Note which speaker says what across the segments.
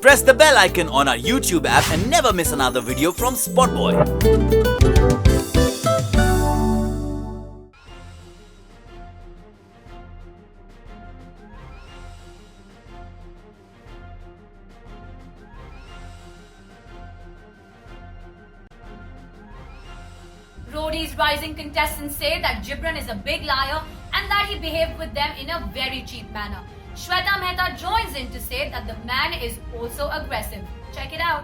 Speaker 1: Press the bell icon on our YouTube app and never miss another video from Spotboy.
Speaker 2: Roadies Rising contestants say that Gibran is a big liar and that he behaved with them in a very cheap manner. Shweta Mehta joins in to say that the man is also aggressive. Check it out.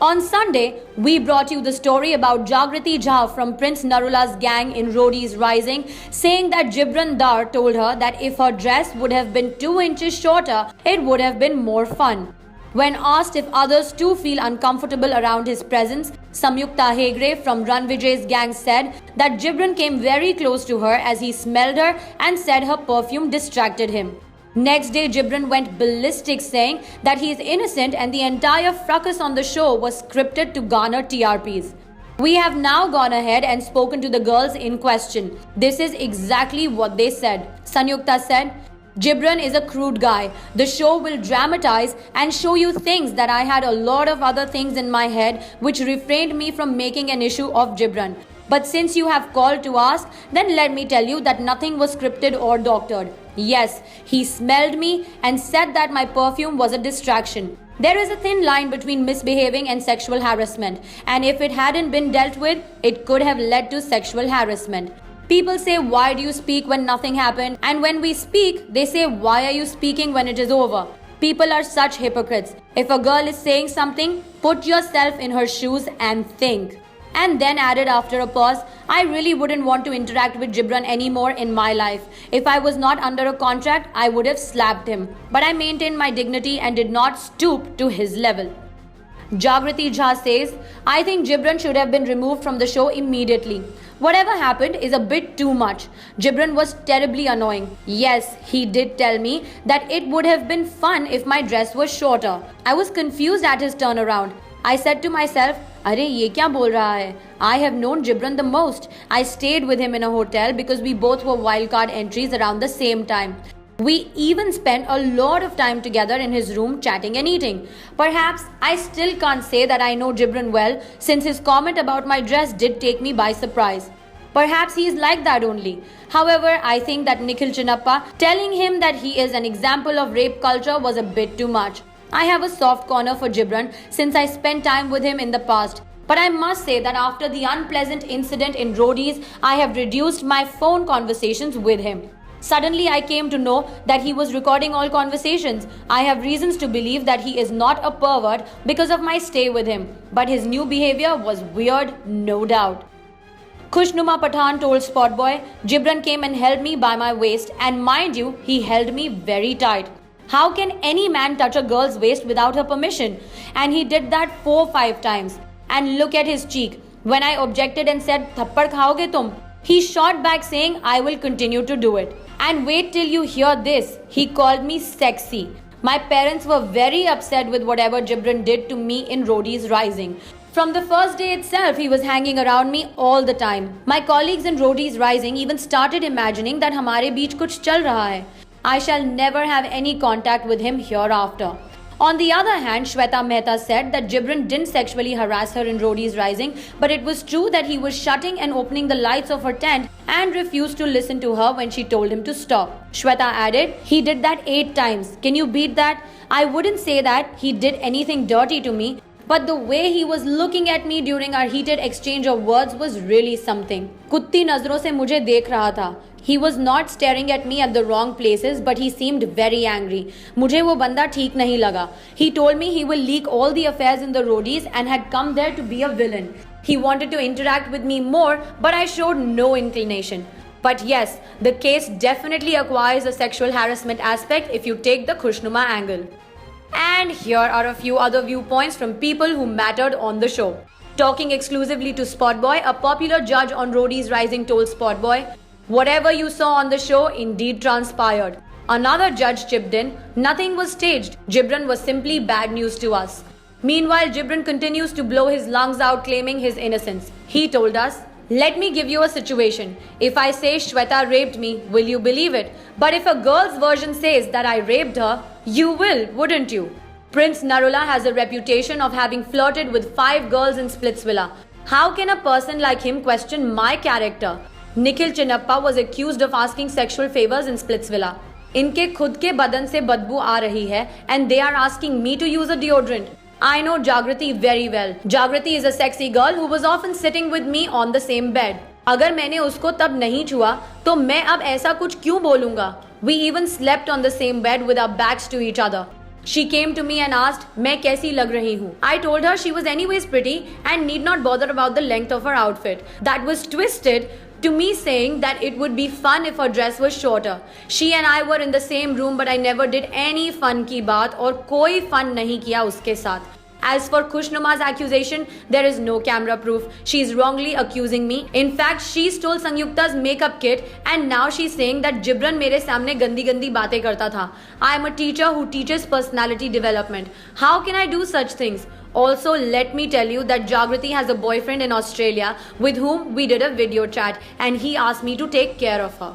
Speaker 2: On Sunday, we brought you the story about Jagriti Jha from Prince Narula's gang in Roadies Rising, saying that Gibran Dar told her that if her dress would have been 2 inches shorter, it would have been more fun. When asked if others too feel uncomfortable around his presence, Samyukta Hegre from Ranvijay's gang said that Gibran came very close to her as he smelled her and said her perfume distracted him. Next day, Gibran went ballistic, saying that he is innocent and the entire fracas on the show was scripted to garner TRPs. We have now gone ahead and spoken to the girls in question. This is exactly what they said. Sanyukta said, Gibran is a crude guy. The show will dramatize and show you things that I had a lot of other things in my head which refrained me from making an issue of Gibran. But since you have called to ask, then let me tell you that nothing was scripted or doctored. Yes, he smelled me and said that my perfume was a distraction. There is a thin line between misbehaving and sexual harassment, and if it hadn't been dealt with, it could have led to sexual harassment. People say, why do you speak when nothing happened? And when we speak, they say, why are you speaking when it is over? People are such hypocrites. If a girl is saying something, put yourself in her shoes and think. And then added after a pause, I really wouldn't want to interact with Gibran anymore in my life. If I was not under a contract, I would have slapped him. But I maintained my dignity and did not stoop to his level. Jagriti Jha says, I think Gibran should have been removed from the show immediately. Whatever happened is a bit too much. Gibran was terribly annoying. Yes, he did tell me that it would have been fun if my dress was shorter. I was confused at his turnaround. I said to myself, Arey, ye kya bol raha hai? I have known Gibran the most. I stayed with him in a hotel because we both were wildcard entries around the same time. We even spent a lot of time together in his room chatting and eating. Perhaps I still can't say that I know Gibran well, since his comment about my dress did take me by surprise. Perhaps he is like that only. However, I think that Nikhil Chinnappa telling him that he is an example of rape culture was a bit too much. I have a soft corner for Gibran since I spent time with him in the past. But I must say that after the unpleasant incident in Roadies, I have reduced my phone conversations with him. Suddenly, I came to know that he was recording all conversations. I have reasons to believe that he is not a pervert because of my stay with him. But his new behavior was weird, no doubt. Khushnuma Pathan told Spotboy, Gibran came and held me by my waist, and mind you, he held me very tight. How can any man touch a girl's waist without her permission? And he did that 4-5 times. And look at his cheek. When I objected and said, Thappad khaoge tum? He shot back saying, I will continue to do it. And wait till you hear this. He called me sexy. My parents were very upset with whatever Gibran did to me in Roadies Rising. From the first day itself, he was hanging around me all the time. My colleagues in Roadies Rising even started imagining that hamare beech kuch chal raha hai. I shall never have any contact with him hereafter. On the other hand, Shweta Mehta said that Gibran didn't sexually harass her in Roadies Rising, but it was true that he was shutting and opening the lights of her tent and refused to listen to her when she told him to stop. Shweta added, he did that 8 times. Can you beat that? I wouldn't say that he did anything dirty to me, but the way he was looking at me during our heated exchange of words was really something. Kutti nazron se mujhe dekh raha tha. He was not staring at me at the wrong places, but he seemed very angry. मुझे वो बंदा ठीक नहीं लगा. He told me he will leak all the affairs in the Roadies and had come there to be a villain. He wanted to interact with me more, but I showed no inclination. But yes, the case definitely acquires a sexual harassment aspect if you take the Khushnuma angle. And here are a few other viewpoints from people who mattered on the show. Talking exclusively to Spotboy, a popular judge on Roadies Rising told Spotboy, whatever you saw on the show indeed transpired. Another judge chipped in, nothing was staged. Gibran was simply bad news to us. Meanwhile, Gibran continues to blow his lungs out claiming his innocence. He told us, let me give you a situation. If I say Shweta raped me, will you believe it? But if a girl's version says that I raped her, you will, wouldn't you? Prince Narula has a reputation of having flirted with 5 girls in Splitsvilla. How can a person like him question my character? Nikhil Chinnappa was accused of asking sexual favors in Splitsvilla. इनके खुद के बदन से बदबू आ रही है and they are asking me to use a deodorant. I know Jagrati very well. Jagrati is a sexy girl who was often sitting with me on the same bed. अगर मैंने उसको तब नहीं छुआ तो मैं अब ऐसा कुछ क्यों बोलूंगा? We even slept on the same bed with our backs to each other. She came to me and asked, मैं कैसी लग रही हूँ? I told her she was anyways pretty and need not bother about the length of her outfit. That was twisted to me saying that it would be fun if her dress was shorter. She and I were in the same room but I never did any fun की बात और कोई fun नहीं किया उसके साथ. As for Khushnuma's accusation, there is no camera proof. She is wrongly accusing me. In fact, she stole Sangyukta's makeup kit and now she's saying that Jibran मेरे सामने गंदी गंदी बातें करता था. I am a teacher who teaches personality development. How can I do such things? Also, let me tell you that Jagrati has a boyfriend in Australia with whom we did a video chat and he asked me to take care of her.